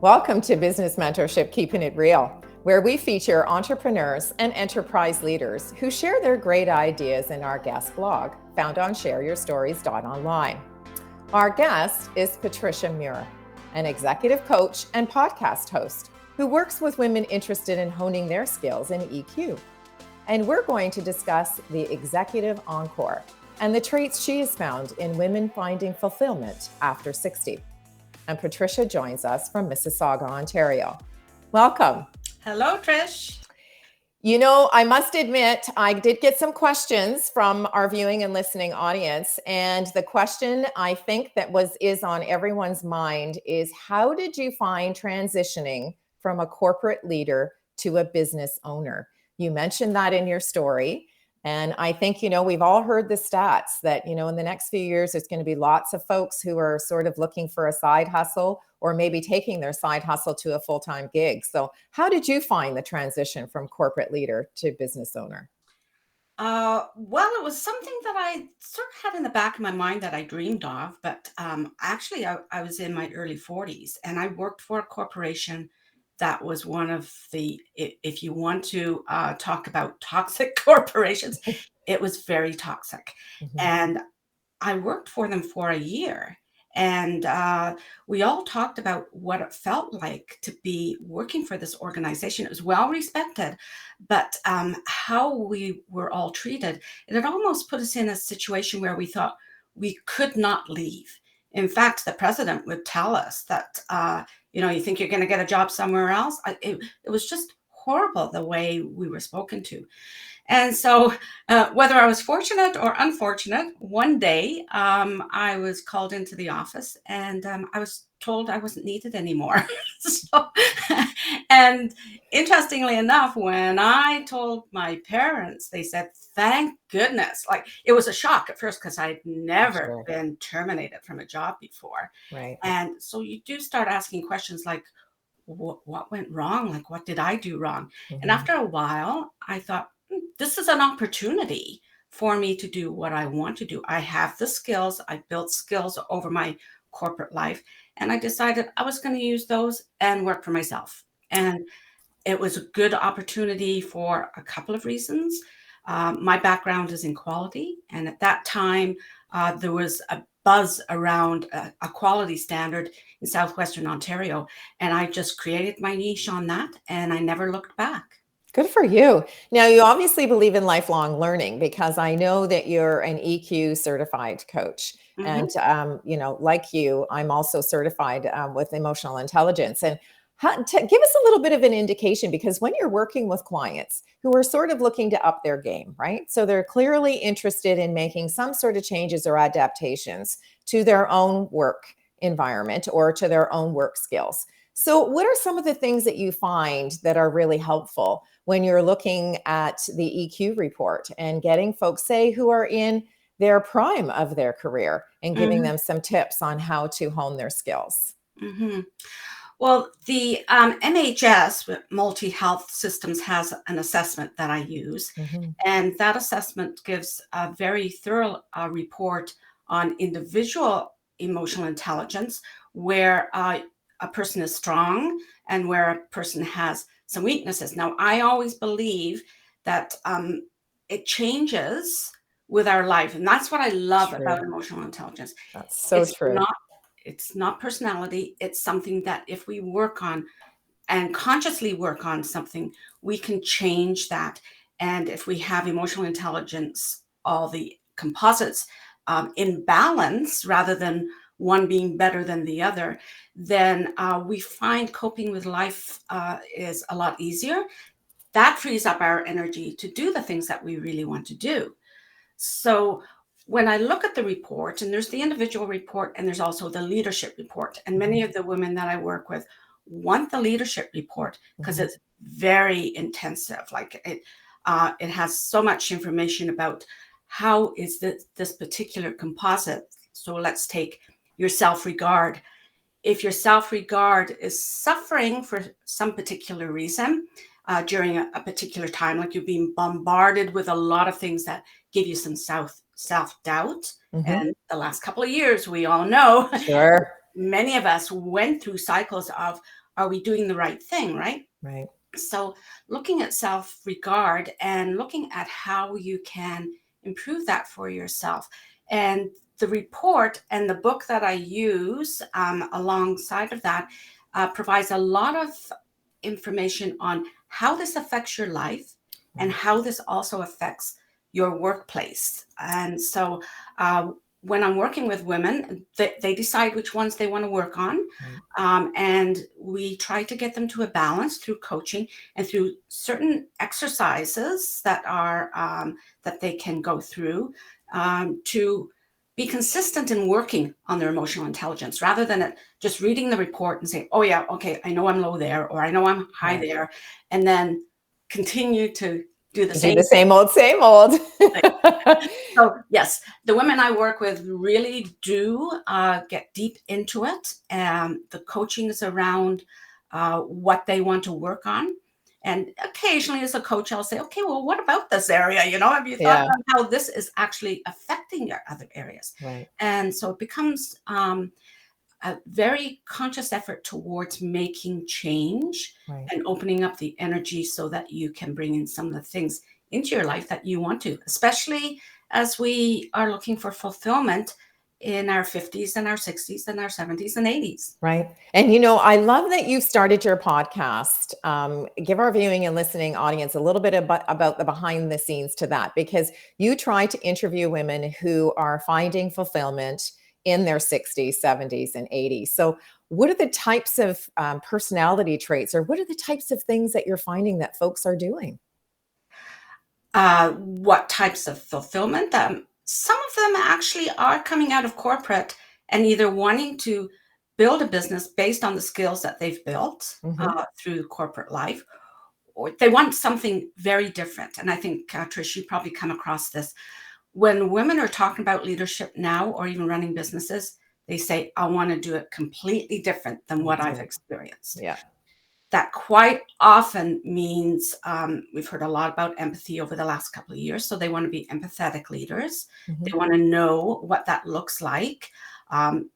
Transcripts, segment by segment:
Welcome to Business Mentorship, Keeping It Real, where we feature entrepreneurs and enterprise leaders who share their great ideas in our guest blog, found on shareyourstories.online. Our guest is Patricia Muir, an executive coach and podcast host who works with women interested in honing their skills in EQ. And we're going to discuss the executive Encore and the traits she has found in women finding fulfillment after 60. And Patricia joins us from Mississauga, Ontario. Welcome. Hello, Trish. You know, I must admit, I did get some questions from our viewing and listening audience. And the question I think that is on everyone's mind is, how did you find transitioning from a corporate leader to a business owner? You mentioned that in your story. And I think, we've all heard the stats that, in the next few years, there's going to be lots of folks who are sort of looking for a side hustle or maybe taking their side hustle to a full-time gig. So how did you find the transition from corporate leader to business owner? Well, it was something that I sort of had in the back of my mind that I dreamed of. But actually, I was in my early 40s and I worked for a corporation that was one of the, if you want to talk about toxic corporations, it was very toxic. Mm-hmm. And I worked for them for a year. And we all talked about what it felt like to be working for this organization. It was well respected, but how we were all treated, it had almost put us in a situation where we thought we could not leave. In fact, the president would tell us that, you think you're going to get a job somewhere else. It was just horrible the way we were spoken to. And so whether I was fortunate or unfortunate, one day I was called into the office and I was told I wasn't needed anymore. And interestingly enough, when I told my parents, they said, thank goodness. Like, it was a shock at first because I'd never been terminated from a job before. Right. And so you do start asking questions like, what went wrong? Like, what did I do wrong? Mm-hmm. And after a while, I thought, this is an opportunity for me to do what I want to do. I have the skills. I built skills over my corporate life. And I decided I was going to use those and work for myself. And it was a good opportunity for a couple of reasons. My background is in quality. And at that time, there was a buzz around a quality standard in Southwestern Ontario. And I just created my niche on that. And I never looked back. Good for you. Now, you obviously believe in lifelong learning because I know that you're an EQ certified coach. Mm-hmm. And, like you, I'm also certified with emotional intelligence. And give us a little bit of an indication, because when you're working with clients who are sort of looking to up their game, right? So they're clearly interested in making some sort of changes or adaptations to their own work environment or to their own work skills. So what are some of the things that you find that are really helpful when you're looking at the EQ report and getting folks, say, who are in their prime of their career and giving them some tips on how to hone their skills? Mm-hmm. Well, the MHS, Multi Health Systems, has an assessment that I use. Mm-hmm. And that assessment gives a very thorough report on individual emotional intelligence, where a person is strong and where a person has some weaknesses. Now, I always believe that it changes with our life. And that's what I love about emotional intelligence. That's so true. It's not personality. It's something that if we work on and consciously work on something, we can change that. And if we have emotional intelligence, all the composites in balance rather than one being better than the other, then we find coping with life is a lot easier. That frees up our energy to do the things that we really want to do. So when I look at the report, and there's the individual report and there's also the leadership report, and many of the women that I work with want the leadership report because it's very intensive. Like it has so much information about how is this particular composite. So let's take your self-regard. If your self-regard is suffering for some particular reason, during a particular time, like you've been bombarded with a lot of things that give you some self-doubt. And the last couple of years, we all know, Sure. many of us went through cycles of, are we doing the right thing, right? Right. So looking at self-regard and looking at how you can improve that for yourself. And the report and the book that I use alongside of that provides a lot of information on how this affects your life and how this also affects your workplace. And so when I'm working with women, they decide which ones they want to work on. And we try to get them to a balance through coaching and through certain exercises that are that they can go through to be consistent in working on their emotional intelligence, rather than just reading the report and saying, oh yeah, okay, I know I'm low there, or I know I'm high there, and then continue to do the Do same the same old, same old. thing. So yes, the women I work with really do get deep into it. The coaching is around what they want to work on. And occasionally as a coach, I'll say, okay, well, what about this area? You know, have you thought Yeah. about how this is actually affecting your other areas? Right. And so it becomes a very conscious effort towards making change Right. and opening up the energy so that you can bring in some of the things into your life that you want to, especially as we are looking for fulfillment in our 50s and our 60s and our 70s and 80s. Right. And, you know, I love that you've started your podcast. Give our viewing and listening audience a little bit about the behind the scenes to that, because you try to interview women who are finding fulfillment in their 60s, 70s, and 80s. So, what are the types of personality traits, or what are the types of things that you're finding that folks are doing? What types of fulfillment? Some of them actually are coming out of corporate and either wanting to build a business based on the skills that they've built through corporate life, or they want something very different. And I think, Trish, you probably come across this. When women are talking about leadership now, or even running businesses, they say, I want to do it completely different than what I've experienced. Yeah. That quite often means we've heard a lot about empathy over the last couple of years. So they want to be empathetic leaders. They want to know what that looks like.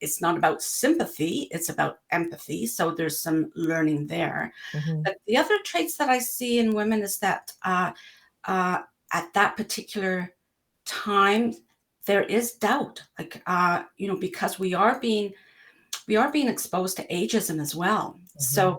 It's not about sympathy, it's about empathy. So there's some learning there. But the other traits that I see in women is that at that particular time, there is doubt, like, because we are being exposed to ageism as well. So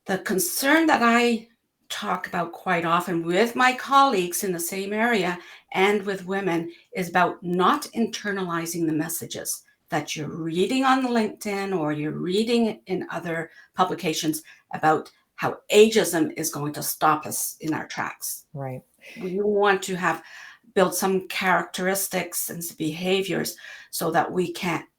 the concern that I talk about quite often with my colleagues in the same area and with women is about not internalizing the messages that you're reading on the LinkedIn or you're reading in other publications about how ageism is going to stop us in our tracks. Right. We want to build some characteristics and some behaviors so that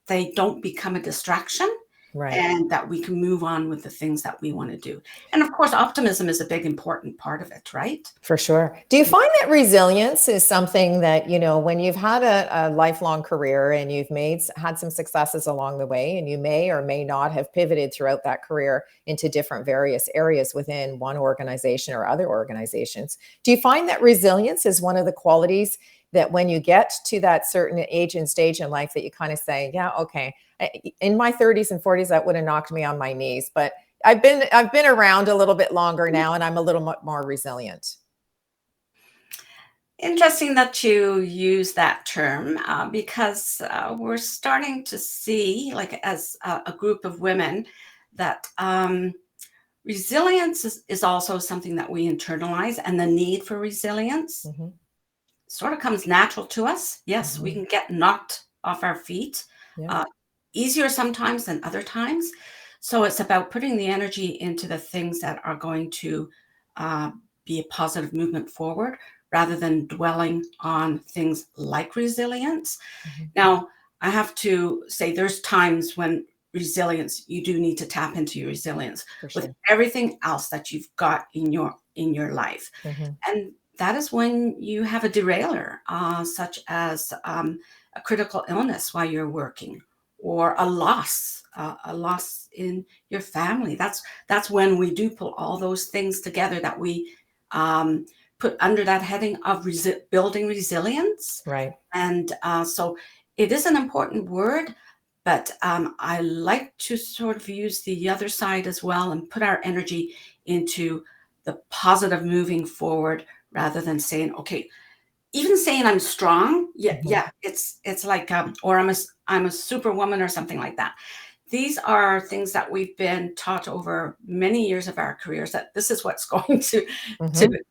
they don't become a distraction. Right. And that we can move on with the things that we want to do. And of course, optimism is a big, important part of it, right? For sure. Do you find that resilience is something that, you know, when you've had a lifelong career and you've had some successes along the way, and you may or may not have pivoted throughout that career into different various areas within one organization or other organizations, do you find that resilience is one of the qualities that when you get to that certain age and stage in life that you kind of say, yeah, okay, in my 30s and 40s, that would have knocked me on my knees, but I've been around a little bit longer now, and I'm a little more resilient. Interesting that you use that term because we're starting to see, like, as a group of women, that resilience is also something that we internalize, and the need for resilience sort of comes natural to us. Yes, we can get knocked off our feet easier sometimes than other times. So it's about putting the energy into the things that are going to be a positive movement forward, rather than dwelling on things like resilience. Now, I have to say there's times when resilience, you do need to tap into your resilience with everything else that you've got in your life. And that is when you have a derailer, such as a critical illness while you're working, or a loss in your family. That's when we do pull all those things together that we put under that heading of building resilience. Right. And so it is an important word, but I like to sort of use the other side as well and put our energy into the positive moving forward rather than saying, okay, even saying I'm strong, it's like, or I'm a superwoman or something like that. These are things that we've been taught over many years of our careers, that this is what's going to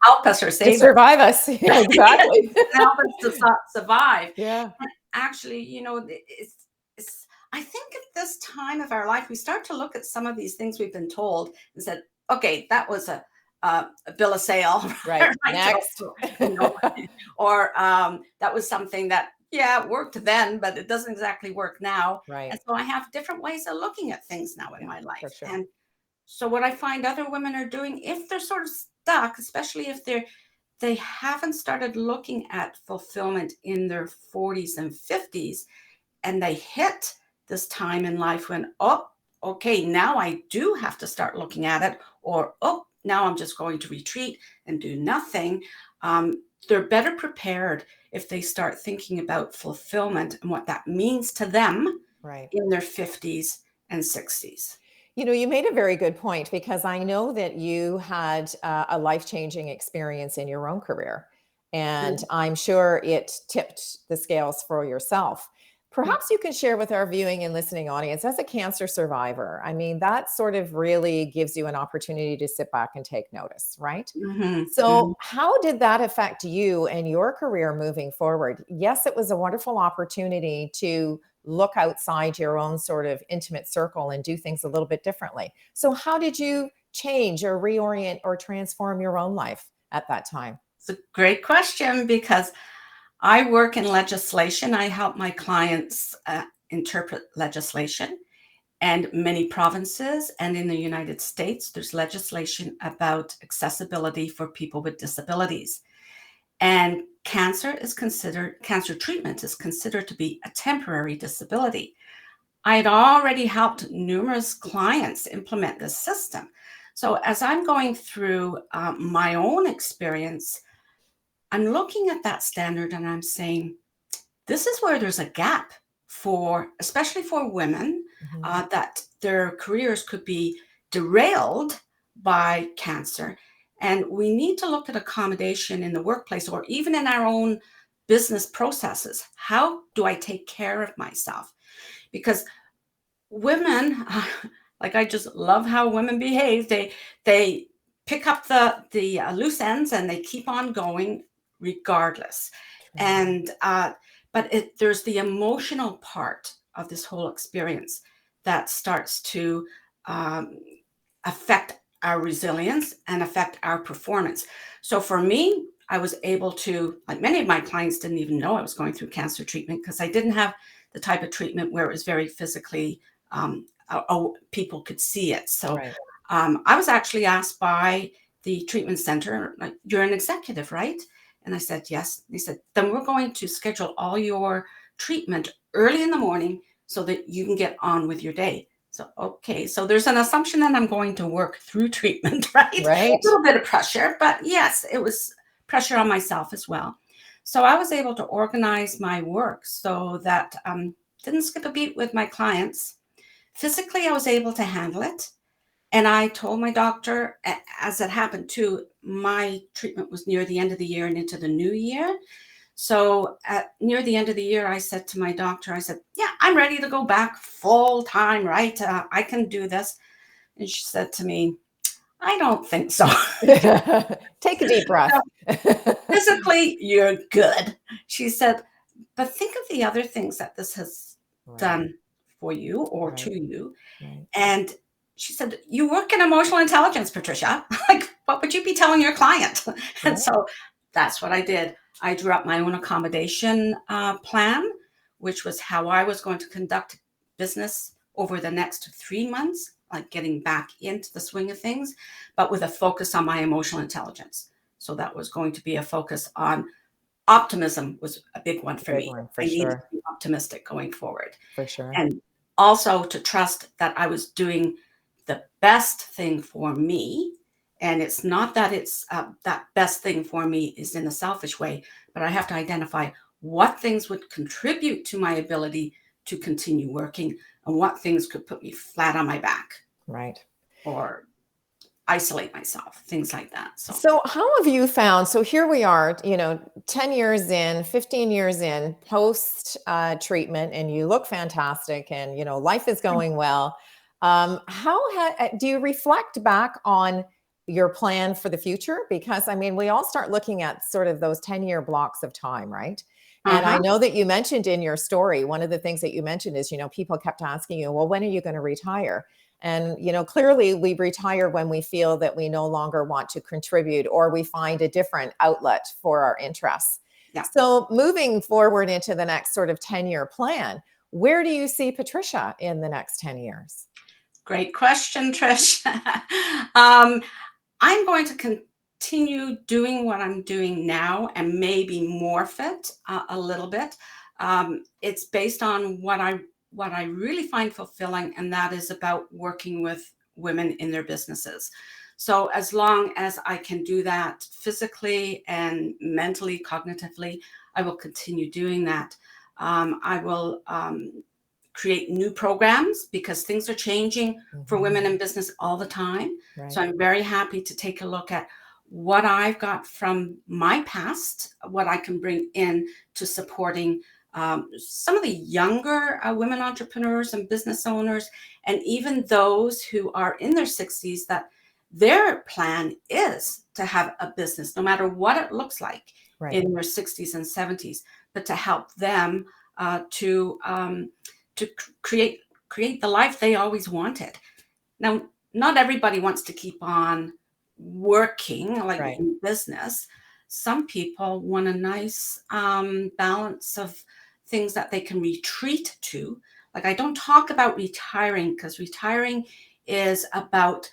help us or To save us. survive us. Yeah, exactly. Help us to survive. Yeah. And actually, it's, I think at this time of our life, we start to look at some of these things we've been told and said, okay, that was a bill of sale. Right. Right? Next. You know, or that was something that, yeah, it worked then, but it doesn't exactly work now. Right. And so I have different ways of looking at things now in Yeah, my for life. sure. And so what I find other women are doing, if they're sort of stuck, especially if they haven't started looking at fulfillment in their 40s and 50s, and they hit this time in life when, oh, okay, now I do have to start looking at it, or, oh, now I'm just going to retreat and do nothing. They're better prepared if they start thinking about fulfillment and what that means to them Right. in their 50s and 60s. You made a very good point, because I know that you had a life-changing experience in your own career, and I'm sure it tipped the scales for yourself. Perhaps you can share with our viewing and listening audience, as a cancer survivor, I mean, that sort of really gives you an opportunity to sit back and take notice, right? So, how did that affect you and your career moving forward? Yes, it was a wonderful opportunity to look outside your own sort of intimate circle and do things a little bit differently. So, how did you change or reorient or transform your own life at that time? It's a great question, because I work in legislation. I help my clients interpret legislation. And many provinces and in the United States, there's legislation about accessibility for people with disabilities. And cancer treatment is considered to be a temporary disability. I had already helped numerous clients implement this system. So as I'm going through my own experience, I'm looking at that standard and I'm saying, this is where there's a gap for, especially for women, that their careers could be derailed by cancer. And we need to look at accommodation in the workplace or even in our own business processes. How do I take care of myself? Because women, like, I just love how women behave. They pick up the loose ends and they keep on going regardless. True. And but there's the emotional part of this whole experience that starts to um, affect our resilience and affect our performance. So for me, I was able to, like many of my clients didn't even know I was going through cancer treatment, because I didn't have the type of treatment where it was very physically, people could see it. So Right. I was actually asked by the treatment center, like, you're an executive, right? And I said, yes. They said, then we're going to schedule all your treatment early in the morning so that you can get on with your day. So, okay. So there's an assumption that I'm going to work through treatment, right? A Right. little bit of pressure, but yes, it was pressure on myself as well. So I was able to organize my work so that didn't skip a beat with my clients. Physically, I was able to handle it. And I told my doctor, as it happened too, my treatment was near the end of the year and into the new year. So near the end of the year, I said to my doctor, I said, yeah, I'm ready to go back full time, right? I can do this. And she said to me, I don't think so. Take a deep breath. Physically, you're good. She said, but think of the other things that this has Right. done for you or to Right. you. Right. And she said, you work in emotional intelligence, Patricia. Like, what would you be telling your client? And Yeah. so that's what I did. I drew up my own accommodation plan, which was how I was going to conduct business over the next 3 months, like getting back into the swing of things, but with a focus on my emotional intelligence. So that was going to be a focus on optimism, was a big one for Big me. one, for I needed to sure. be optimistic going forward. For sure. And also to trust that I was doing the best thing for me. And it's not that it's that best thing for me is in a selfish way, but I have to identify what things would contribute to my ability to continue working and what things could put me flat on my back Right. or isolate myself, things like that. So how have you found, so here we are, 10 years in, 15 years in, post treatment, and you look fantastic and, life is going well. Do you reflect back on your plan for the future? Because I mean, we all start looking at sort of those 10-year blocks of time, right? And I uh-huh. know that you mentioned in your story, one of the things that you mentioned is, people kept asking you, well, when are you going to retire? And, clearly we retire when we feel that we no longer want to contribute or we find a different outlet for our interests. Yeah. So moving forward into the next sort of 10-year plan, where do you see Patricia in the next 10 years? Great question, Trish. um, I'm going to continue doing what I'm doing now and maybe morph it a little bit. It's based on what I really find fulfilling, and that is about working with women in their businesses. So as long as I can do that physically and mentally, cognitively, I will continue doing that. I will create new programs because things are changing for women in business all the time. Right. So I'm very happy to take a look at what I've got from my past, what I can bring in to supporting some of the younger women entrepreneurs and business owners, and even those who are in their 60s that their plan is to have a business, no matter what it looks like Right. in their 60s and 70s, but to help them to create the life they always wanted. Now, not everybody wants to keep on working like Right. in business. Some people want a nice balance of things that they can retreat to. Like, I don't talk about retiring because retiring is about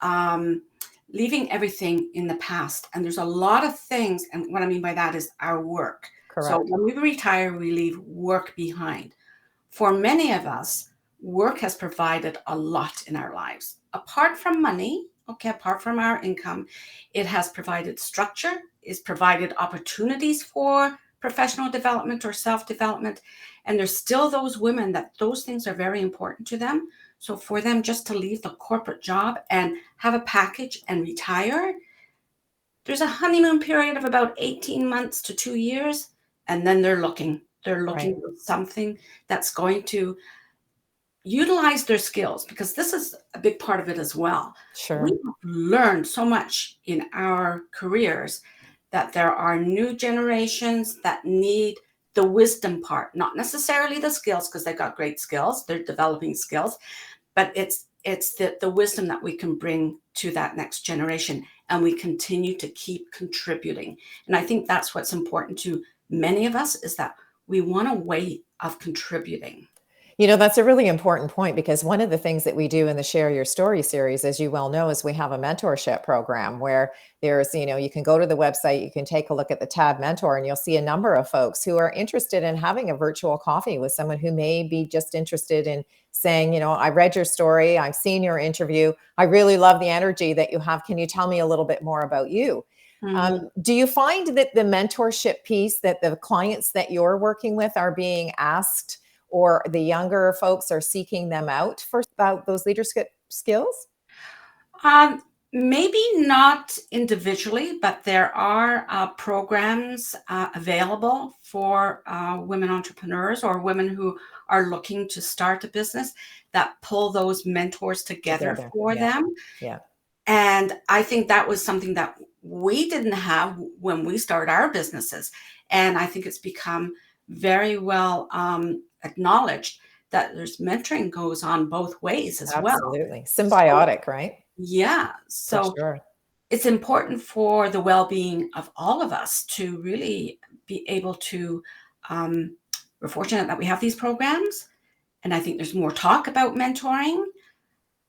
um, leaving everything in the past. And there's a lot of things. And what I mean by that is our work. So Correct. when we retire, we leave work behind. For many of us, work has provided a lot in our lives. Apart from money, okay, apart from our income, it has provided structure, it's provided opportunities for professional development or self-development. And there's still those women that those things are very important to them. So for them just to leave the corporate job and have a package and retire, there's a honeymoon period of about 18 months to 2 years, and then they're looking. They're Right. looking for something that's going to utilize their skills, because this is a big part of it as well. We Sure. have learned so much in our careers that there are new generations that need the wisdom part, not necessarily the skills, because they've got great skills, they're developing skills, but it's the wisdom that we can bring to that next generation, and we continue to keep contributing. And I think that's what's important to many of us, is that we want a way of contributing. That's a really important point because one of the things that we do in the Share Your Story series, as you well know, is we have a mentorship program where you can go to the website, you can take a look at the tab mentor, and you'll see a number of folks who are interested in having a virtual coffee with someone who may be just interested in saying, I read your story, I've seen your interview, I really love the energy that you have. Can you tell me a little bit more about you? Mhm. Do you find that the mentorship piece, that the clients that you're working with are being asked, or the younger folks are seeking them out for about those leadership skills? Um, Maybe not individually, but there are programs available for women entrepreneurs or women who are looking to start a business that pull those mentors together Together. for Yeah. them. Yeah. And I think that was something that we didn't have when we started our businesses. And I think it's become very well acknowledged that there's mentoring goes on both ways as well. Absolutely. So, Symbiotic, right? yeah. For So sure. it's important for the well-being of all of us to really be able to, um, we're fortunate that we have these programs. And I think there's more talk about mentoring.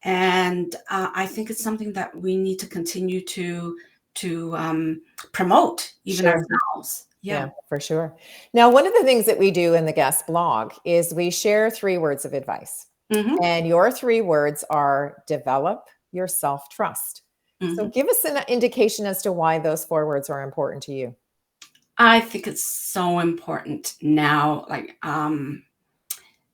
And I think it's something that we need to continue to promote even Sure. ourselves. Yeah. Yeah, for sure. Now, one of the things that we do in the guest blog is we share 3 words of advice. Mhm. And your 3 words are develop your self-trust. So Mhm. give us an indication as to why those 4 words are important to you. I think it's so important now,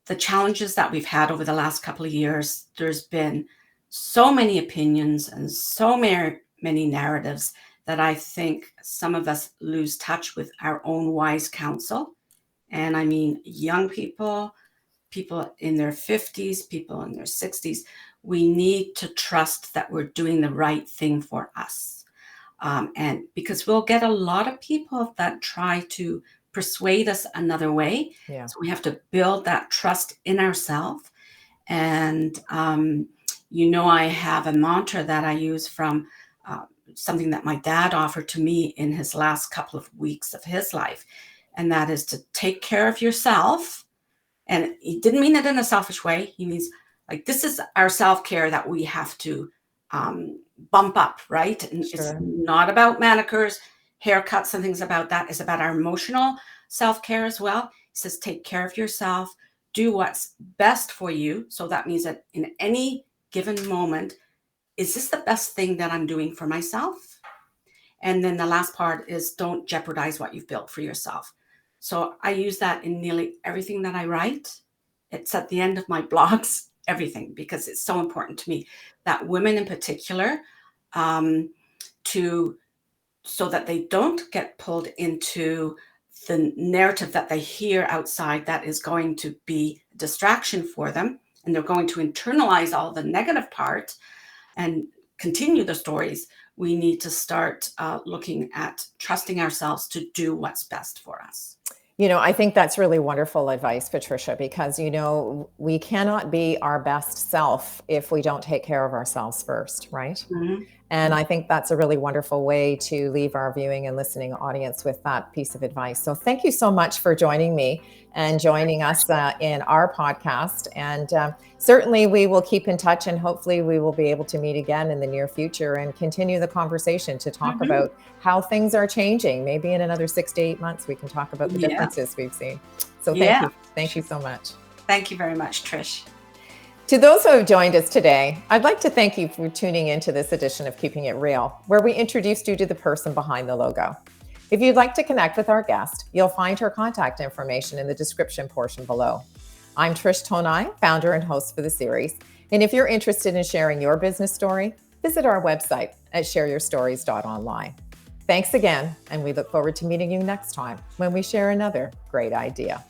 the challenges that we've had over the last couple of years, there's been so many opinions and so many narratives that I think some of us lose touch with our own wise counsel. And I mean, young people, people in their 50s, people in their 60s, we need to trust that we're doing the right thing for us. And because we'll get a lot of people that try to persuade us another way. Yeah, So we have to build that trust in ourselves. And, I have a mantra that I use from uh, something that my dad offered to me in his last couple of weeks of his life. And that is to take care of yourself. And he didn't mean it in a selfish way. He means like this is our self care that we have to bump up, right? And it's sure. not about manicures, haircuts, and things about that. It's about our emotional self care as well. He says, take care of yourself, do what's best for you. So that means that in any given moment, is this the best thing that I'm doing for myself? And then the last part is don't jeopardize what you've built for yourself. So I use that in nearly everything that I write. It's at the end of my blogs, everything, because it's so important to me that women in particular, um, to so that they don't get pulled into the narrative that they hear outside that is going to be a distraction for them, and they're going to internalize all the negative part and continue the stories. We need to start looking at trusting ourselves to do what's best for us. I think that's really wonderful advice, Patricia, because, we cannot be our best self if we don't take care of ourselves first, right? Mhm. And I think that's a really wonderful way to leave our viewing and listening audience with that piece of advice. So thank you so much for joining me and joining us in our podcast. And certainly we will keep in touch, and hopefully we will be able to meet again in the near future and continue the conversation to talk Mhm. about how things are changing. Maybe in another 6 to 8 months, we can talk about the Yeah. differences we've seen. So thank Yeah. you. Thank you Sure. so much. Thank you very much, Trish. To those who have joined us today, I'd like to thank you for tuning into this edition of Keeping It Real, where we introduced you to the person behind the logo. If you'd like to connect with our guest, you'll find her contact information in the description portion below. I'm Trish Tonai, founder and host for the series. And if you're interested in sharing your business story, visit our website at shareyourstories.online. Thanks again, and we look forward to meeting you next time when we share another great idea.